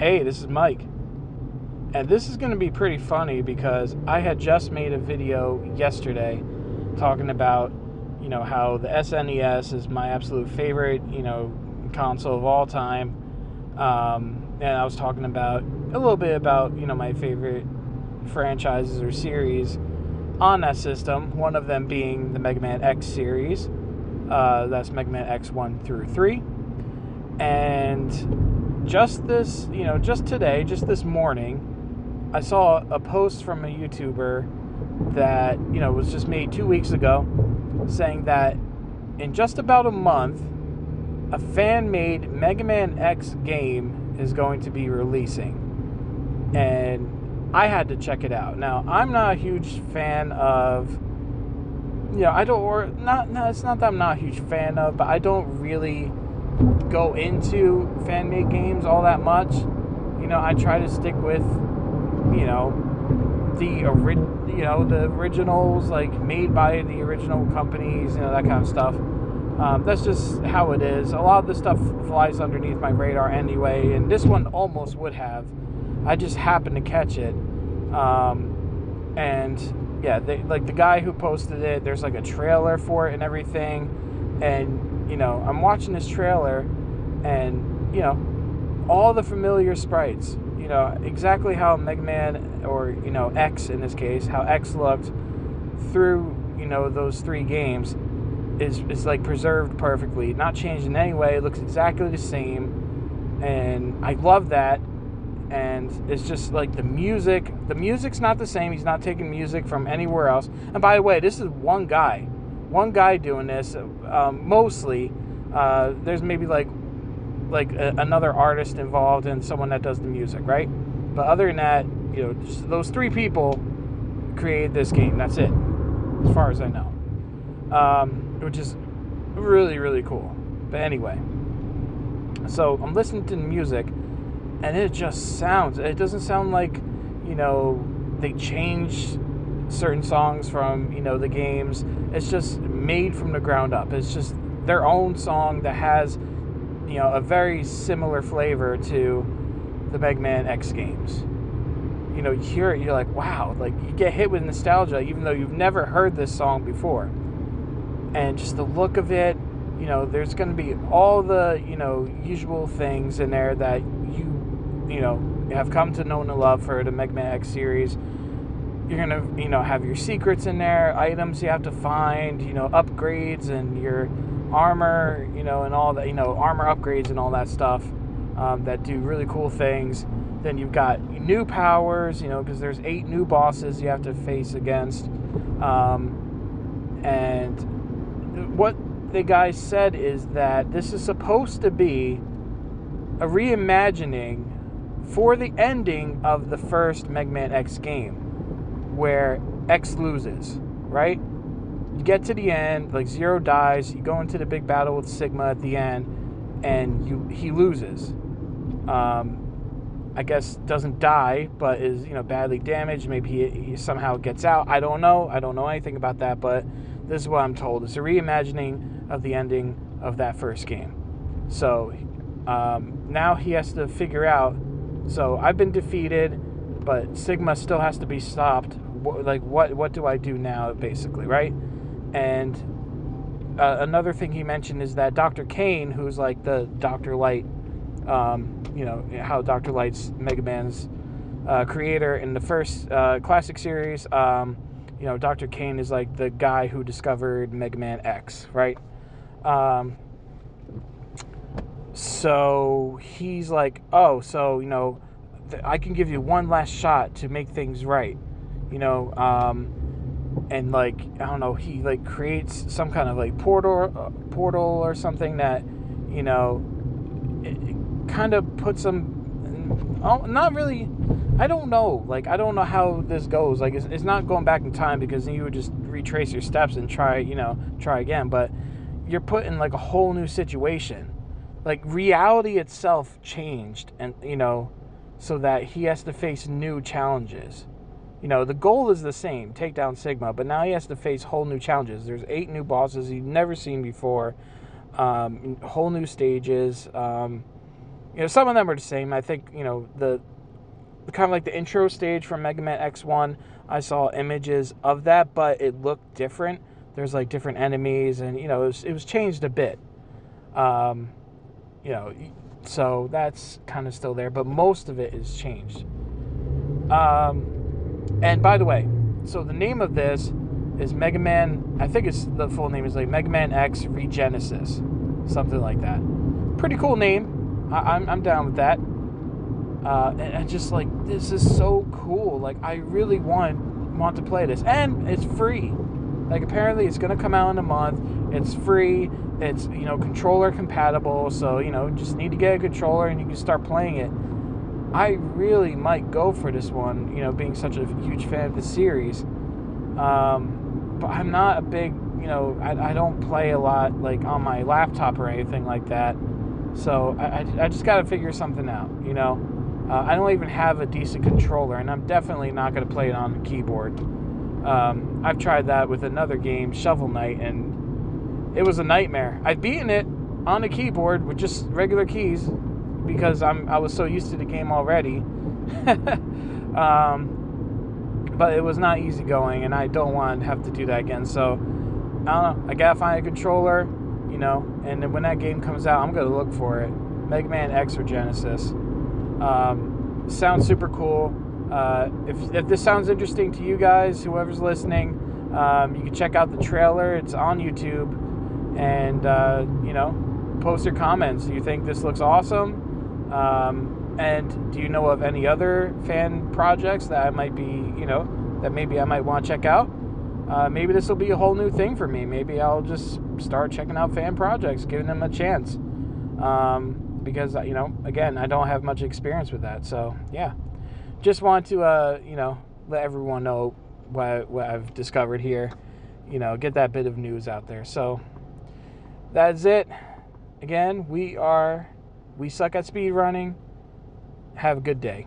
Hey, this is Mike. And this is going to be pretty funny because I had just made a video yesterday talking about, how the SNES is my absolute favorite, console of all time. And I was talking about a little bit about, my favorite franchises or series on that system. One of them being the Mega Man X series. That's Mega Man X 1 through 3. And just this morning, I saw a post from a YouTuber that, was just made 2 weeks ago saying that in just about a month, a fan-made Mega Man X game is going to be releasing. And I had to check it out. Now, I'm not a huge fan of, it's not that I'm not a huge fan of, but I don't really go into fan-made games all that much. I try to stick with the originals, like made by the original companies, that kind of stuff. That's just how it is. A lot of the stuff flies underneath my radar anyway, and this one almost would have. I just happened to catch it. And yeah, the guy who posted it, there's like a trailer for it and everything. And, I'm watching this trailer and, all the familiar sprites, exactly how Mega Man or, X in this case, how X looked through, those 3 games is like preserved perfectly, not changed in any way. It looks exactly the same. And I love that. And it's just like the music's not the same. He's not taking music from anywhere else. And by the way, this is one guy doing this. Mostly, there's maybe like another artist involved and someone that does the music, right? But other than that, just those 3 people created this game. That's it, as far as I know. Which is really, really cool. But anyway, so I'm listening to the music, and it doesn't sound like, they changed certain songs from, the games. It's just made from the ground up. It's just their own song that has, a very similar flavor to the Mega Man X games. You hear it, you're like, wow, like you get hit with nostalgia even though you've never heard this song before. And just the look of it, there's going to be all the, usual things in there that you have come to know and love for the Mega Man X series. You're going to, have your secrets in there, items you have to find, upgrades and your armor, and all that, armor upgrades and all that stuff that do really cool things. Then you've got new powers, because there's 8 new bosses you have to face against. And what the guy said is that this is supposed to be a reimagining for the ending of the first Mega Man X game, where X loses, right? You get to the end, like Zero dies, you go into the big battle with Sigma at the end, and he loses. I guess doesn't die, but is, badly damaged. Maybe he somehow gets out. I don't know anything about that, but this is what I'm told. It's a reimagining of the ending of that first game. So now he has to figure out. So I've been defeated, but Sigma still has to be stopped. Like what do I do now, basically, right? And another thing he mentioned is that Dr. Kane, who's like the Dr. Light, how Dr. Light's Mega Man's creator in the first classic series, Dr. Kane is like the guy who discovered Mega Man X, right? So he's like, oh, so, I can give you one last shot to make things right, and like, I don't know, he like creates some kind of like portal or something that, it kind of puts him, not really, I don't know how this goes. Like, it's not going back in time, because then you would just retrace your steps and try again, but you're put in like a whole new situation. Like, reality itself changed, and, so that he has to face new challenges. The goal is the same, take down Sigma, but now he has to face whole new challenges. There's 8 new bosses he'd never seen before, whole new stages, some of them are the same. I think, the kind of like the intro stage from Mega Man X1, I saw images of that, but it looked different. There's like different enemies, and it was changed a bit. So that's kind of still there, but most of it is changed. And by the way, so the name of this is Mega Man, I think the full name is like Mega Man X Regenesis, something like that. Pretty cool name. I'm down with that. And I just like, this is so cool. Like, I really want to play this, and it's free. Like, apparently it's gonna come out in a month. It's free. It's controller compatible. So just need to get a controller and you can start playing it. I really might go for this one. Being such a huge fan of the series. But I'm not a big, I don't play a lot like on my laptop or anything like that. So I just got to figure something out, I don't even have a decent controller, and I'm definitely not going to play it on the keyboard. I've tried that with another game, Shovel Knight, and it was a nightmare. I've beaten it on a keyboard with just regular keys because I was so used to the game already. But it was not easy going, and I don't want to have to do that again. So, I don't know. I gotta find a controller, and then when that game comes out, I'm gonna look for it. Mega Man X or Genesis. Sounds super cool. If this sounds interesting to you guys, whoever's listening, you can check out the trailer. It's on YouTube, and post your comments. Do you think this looks awesome? And do you know of any other fan projects that I might be, that maybe I might want to check out? Maybe this will be a whole new thing for me. Maybe I'll just start checking out fan projects, giving them a chance. Because, again, I don't have much experience with that. So, yeah. Just want to, let everyone know what I've discovered here. Get that bit of news out there. So, that's it. Again, we suck at speedrunning. Have a good day.